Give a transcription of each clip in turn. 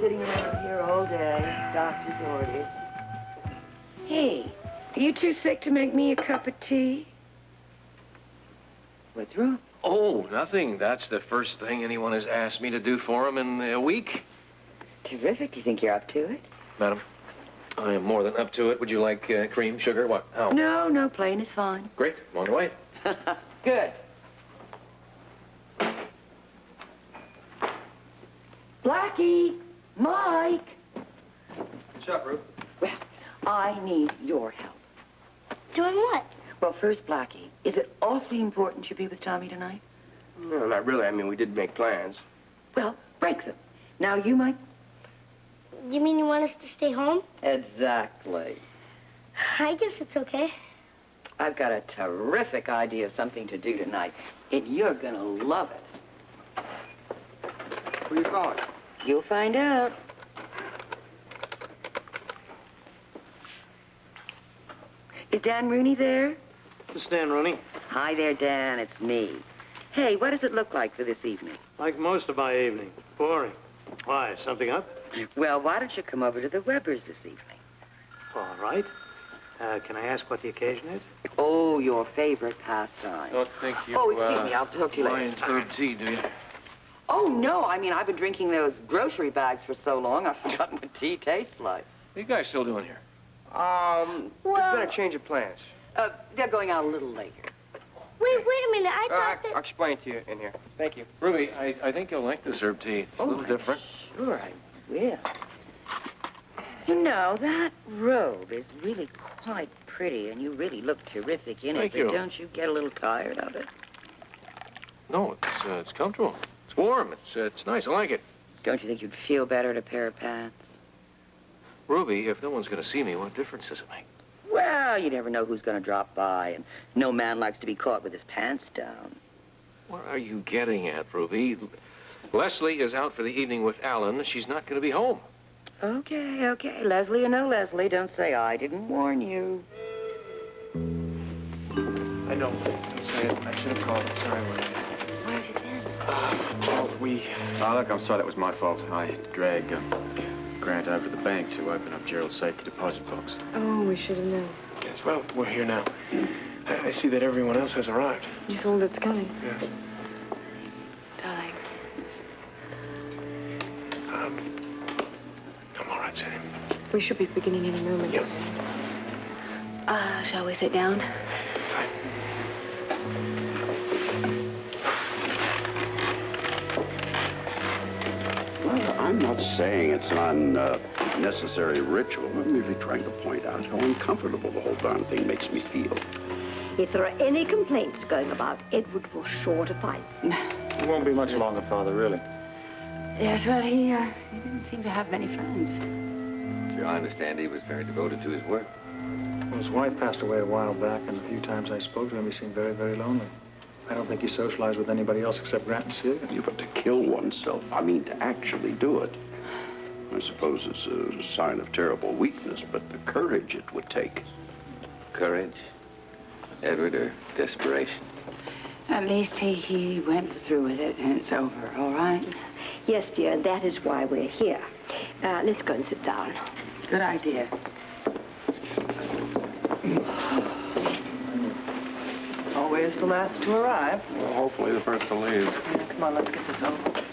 sitting around here all day, doctor's orders. Hey, are you too sick to make me a cup of tea? What's wrong? Oh, nothing. That's the first thing anyone has asked me to do for him in a week. Terrific. Do you think you're up to it? Madam, I am more than up to it. Would you like cream, sugar, what? How? No, plain is fine. Great. I'm on the way. Good. Blackie, Mike. What's up, Ruth? Well, I need your help. Doing what? Well, first, Blackie, is it awfully important you be with Tommy tonight? No, not really. I mean, we did make plans. Well, break them. Now, you might... You mean you want us to stay home? Exactly. I guess it's okay. I've got a terrific idea of something to do tonight, and you're gonna love it. Who are you calling? You'll find out. Is Dan Rooney there? This is Dan Rooney. Hi there, Dan. It's me. Hey, what does it look like for this evening? Like most of my evening. Boring. Why, something up? Well, why don't you come over to the Webbers this evening? All right. Can I ask what the occasion is? Oh, your favorite pastime. Don't think you, Oh, excuse me. I'll talk to you later. Lion's herb tea, do you? Oh, no. I mean, I've been drinking those grocery bags for so long, I've forgotten what tea tastes like. What are you guys still doing here? There's been a change of plans. They're going out a little later. Wait a minute. I thought I'll that... explain to you in here. Thank you. Ruby, I think you'll like this herb tea. It's a little different. Sure, I will. You know, that robe is really quite pretty, and you really look terrific in it. Thank you. But don't you get a little tired of it? No, it's comfortable. It's warm. It's nice. I like it. Don't you think you'd feel better in a pair of pants? Ruby, if no one's going to see me, what difference does it make? Well, you never know who's going to drop by, and no man likes to be caught with his pants down. What are you getting at, Ruby? Leslie is out for the evening with Alan. She's not going to be home. Okay. Leslie or no Leslie, don't say I didn't warn you. I don't say it. I should have called. Sorry, Where have you been? Look, I'm sorry. That was my fault. I had to drag Grant over to the bank to open up Gerald's safety deposit box. Oh, we should have known. Yes, well, we're here now. I see that everyone else has arrived. Yes, all that's coming. Yes. Darling. I'm all right, Sam. We should be beginning in a moment. Yep. Shall we sit down? Fine. Well, I'm not saying it's an unnecessary ritual. I'm merely trying to point out how uncomfortable the whole darn thing makes me feel. If there are any complaints going about, Edward will sure to find them. It won't be much longer, Father, really. Yes, well, he didn't seem to have many friends. I understand he was very devoted to his work. Well, his wife passed away a while back, and the few times I spoke to him, he seemed very, very lonely. I don't think he socialized with anybody else except Grant and Celia. Yeah, but to kill oneself, I mean to actually do it, I suppose it's a sign of terrible weakness, but the courage it would take. Courage, Edward, or desperation? At least he went through with it, and it's over, all right? Yes, dear, that is why we're here. Let's go and sit down. Good idea. Always the last to arrive. Well, hopefully the first to leave. Yeah, come on, let's get this over with.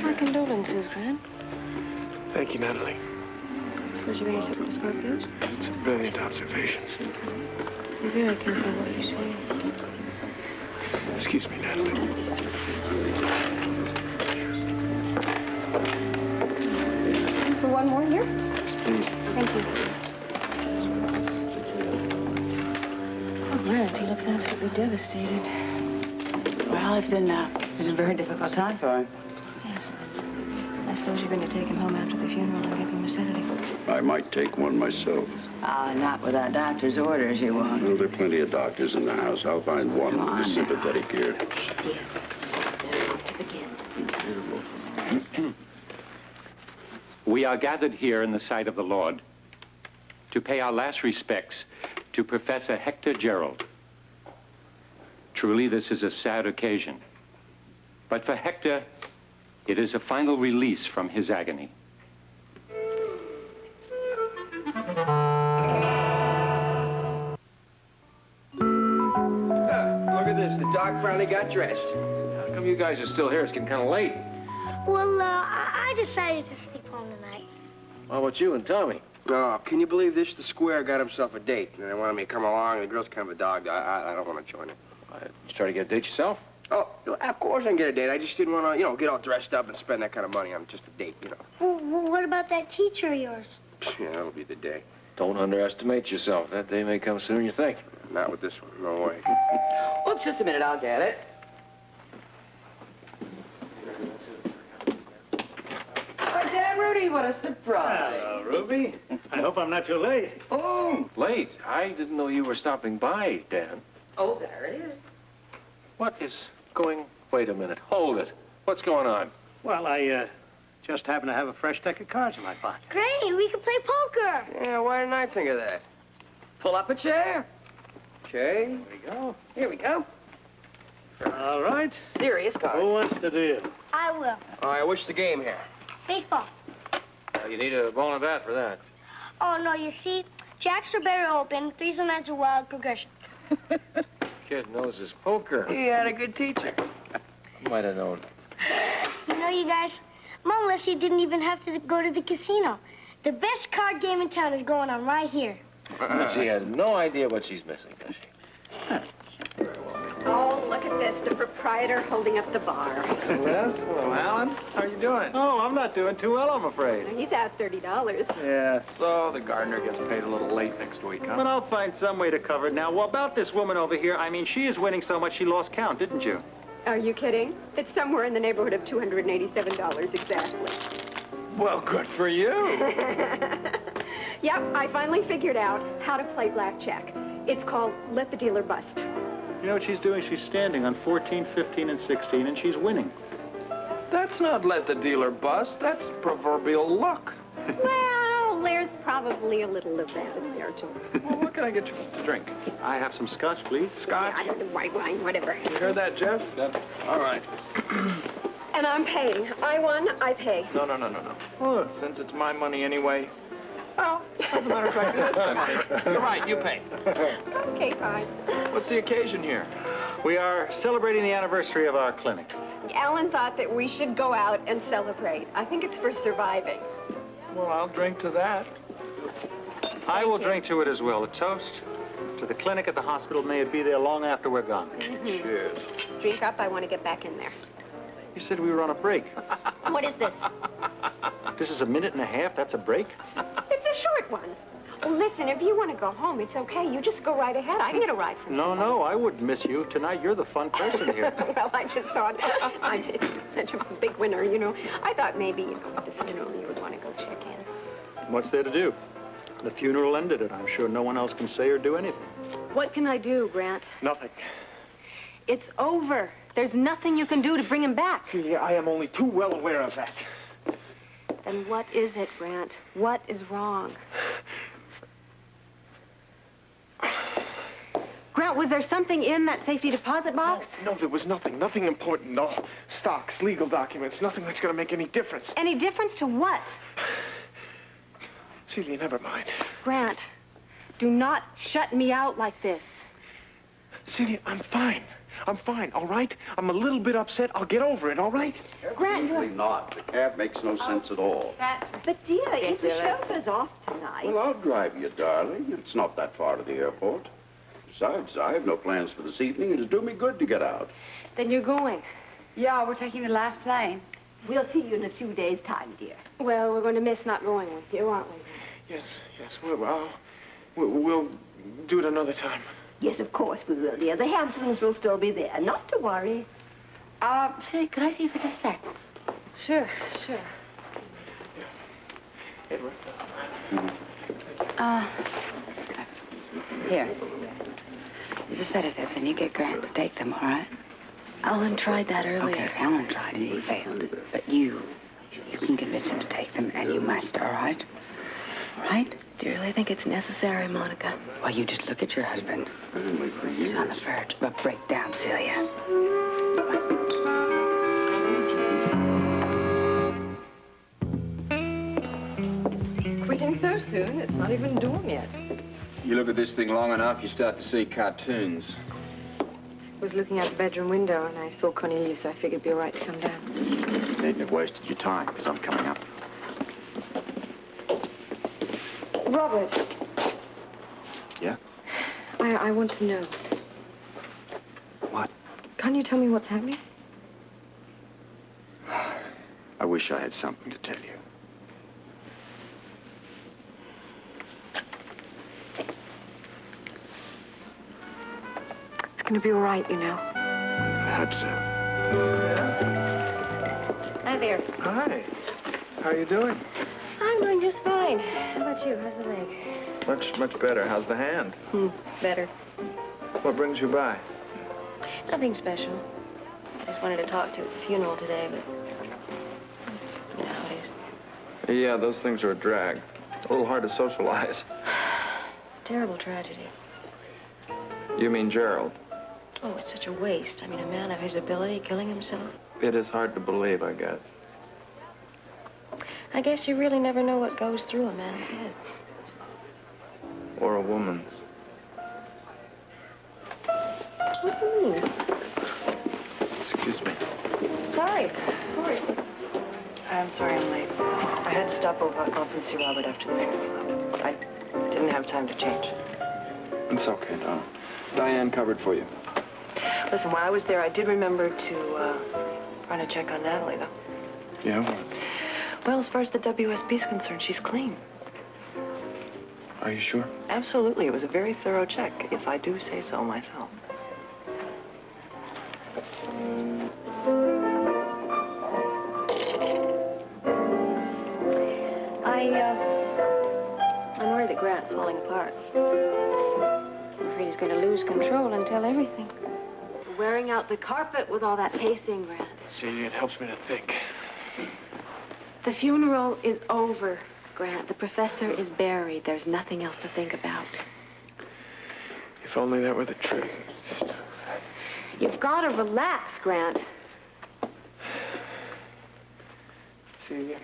My condolences, Grant. Thank you, Natalie. Suppose you're going to sit with the Scorpios? It's a brilliant observation. Be very careful what you say. Excuse me, Natalie. For one more here? Please. Thank you. Oh, Grant, he looks absolutely devastated. Well, it's been a very difficult time for him. Yes. I suppose you're going to take him home after the funeral and give him a sedative. I might take one myself. Not without doctor's orders, you won't. Well, there are plenty of doctors in the house. I'll find one with a sympathetic ear. Dear, to begin, We are gathered here in the sight of the Lord to pay our last respects to Professor Hector Gerald. Truly, this is a sad occasion. But for Hector, it is a final release from his agony. Look at this. The doc finally got dressed. How come you guys are still here? It's getting kind of late. Well, I decided to sleep home tonight. How about you and Tommy? Oh, can you believe this? The square got himself a date, and they wanted me to come along. The girl's kind of a dog. I don't want to join it. You try to get a date yourself? Oh, of course I can get a date. I just didn't want to, get all dressed up and spend that kind of money on just a date, Well, what about that teacher of yours? Yeah, that'll be the day. Don't underestimate yourself. That day may come sooner than you think. Not with this one. No way. Oops, just a minute. I'll get it. Oh, Dad, Rudy, what a surprise. Hello, Ruby. I hope I'm not too late. Oh, late? I didn't know you were stopping by, Dan. Oh, there it is. What is going... Wait a minute. Hold it. What's going on? Well, I just happen to have a fresh deck of cards in my pocket. Great, we can play poker. Yeah, why didn't I think of that? Pull up a chair. Okay. Here we go. Here we go. All right. Serious Who cards. wants to deal? I will. All right, what's the game here? Baseball. You need a ball and a bat for that. Oh, no, you see, jacks are better open, threes and nines are wild progression. Kid knows his poker. He had a good teacher. Might have known. You know, you guys, Mom Leslie didn't even have to go to the casino. The best card game in town is going on right here. She has no idea what she's missing, does she? Oh, look at this, the proprietor holding up the bar. Yes? Hello, Alan. How are you doing? Oh, I'm not doing too well, I'm afraid. He's out $30. Yeah. So the gardener gets paid a little late next week, huh? But I'll find some way to cover it. Now, well, about this woman over here, I mean, she is winning so much she lost count, didn't you? Are you kidding? It's somewhere in the neighborhood of $287 exactly. Well, good for you. Yep, I finally figured out how to play blackjack. It's called Let the Dealer Bust. You know what she's doing? She's standing on 14, 15, and 16, and she's winning. That's not let the dealer bust. That's proverbial luck. Well, there's probably a little of that in there, too. Well, what can I get you to drink? I have some scotch, please. Scotch? I don't know, white wine, whatever. You heard that, Jeff? All right. And I'm paying. I won, I pay. No. Oh, since it's my money anyway. Well, as a matter of fact, it is my money. You're right, you pay. Okay, fine. What's the occasion here? We are celebrating the anniversary of our clinic. Alan thought that we should go out and celebrate. I think it's for surviving. Well, I'll drink to that. I will drink to it as well. A toast to the clinic at the hospital. May it be there long after we're gone. Cheers. Drink up, I want to get back in there. You said we were on a break. What is this? This is a minute and a half? That's a break? It's a short one. Oh, listen, if you want to go home, it's okay. You just go right ahead. I can get a ride from No, I wouldn't miss you. Tonight, you're the fun person here. Well, I just thought, I'm such a big winner, you know. I thought maybe, at the funeral, you would want to go check in. What's there to do? The funeral ended it. I'm sure no one else can say or do anything. What can I do, Grant? Nothing. It's over. There's nothing you can do to bring him back. Celia, I am only too well aware of that. Then what is it, Grant? What is wrong? Grant, was there something in that safety deposit box? No, there was nothing. Nothing important. No stocks, legal documents, nothing that's going to make any difference. Any difference to what? Celia, never mind. Grant, do not shut me out like this. Celia, I'm fine. I'm fine, all right? I'm a little bit upset. I'll get over it, all right? Grant, Absolutely not. The cab makes no sense at all. But, dear, if the chauffeur's off tonight... Well, I'll drive you, darling. It's not that far to the airport. Besides, I have no plans for this evening. It'll do me good to get out. Then you're going. Yeah, we're taking the last plane. We'll see you in a few days' time, dear. Well, we're going to miss not going with you, aren't we? Yes. We'll do it another time. Yes, of course we will, dear. The Hamptons will still be there. Not to worry. Say, could I see you for just a sec? Sure. Edward. Here. These are sedatives, and you get Grant to take them, all right? Alan tried that earlier. Okay, Alan tried it. He failed. But you You can convince him to take them, and you must, all right? All right? Do you really think it's necessary, Monica? Well, you just look at your husband. He's on the verge of a breakdown, Celia. Quitting so soon? It's not even dawn yet. You look at this thing long enough, you start to see cartoons. I was looking out the bedroom window and I saw Cornelius, so I figured it'd be all right to come down. You needn't have wasted your time, because I'm coming up. Robert. Yeah? I want to know. What? Can't you tell me what's happening? I wish I had something to tell you. It's going to be all right, you know. I hope so. Hi there. Hi. How are you doing? I'm doing just fine. How about you? How's the leg? Much better. How's the hand? Better. What brings you by? Nothing special. I just wanted to talk to you at the funeral today, but you know how it is. Yeah, those things are a drag. A little hard to socialize. Terrible tragedy. You mean Gerald? Oh, it's such a waste. I mean, a man of his ability killing himself. It is hard to believe, I guess. I guess you really never know what goes through a man's head. Or a woman's. What do you mean? Excuse me. Sorry, of course. I'm sorry I'm late. I had to stop over up and see Robert after the funeral. I didn't have time to change. It's okay, Donna. Diane covered for you. Listen, while I was there, I did remember to run a check on Natalie, though. Yeah? Well, as far as the WSB's concerned, she's clean. Are you sure? Absolutely. It was a very thorough check, if I do say so myself. I'm worried that Grant's falling apart. I'm afraid he's going to lose control and tell everything. Wearing out the carpet with all that pacing, Grant. See, it helps me to think. The funeral is over, Grant. The professor is buried. There's nothing else to think about. If only that were the truth. You've got to relax, Grant. Celia,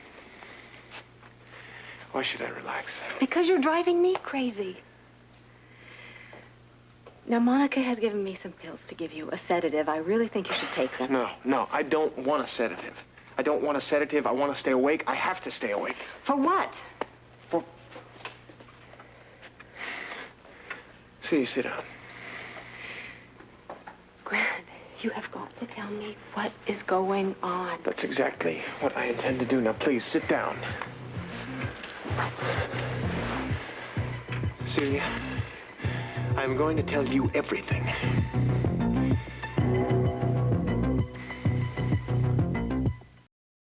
why should I relax? Because you're driving me crazy. Now, Monica has given me some pills to give you, a sedative. I really think you should take them. No, I don't want a sedative. I don't want a sedative. I want to stay awake. I have to stay awake. For what? See, sit down. Grant, you have got to tell me what is going on. That's exactly what I intend to do. Now, please, sit down. Celia, I'm going to tell you everything.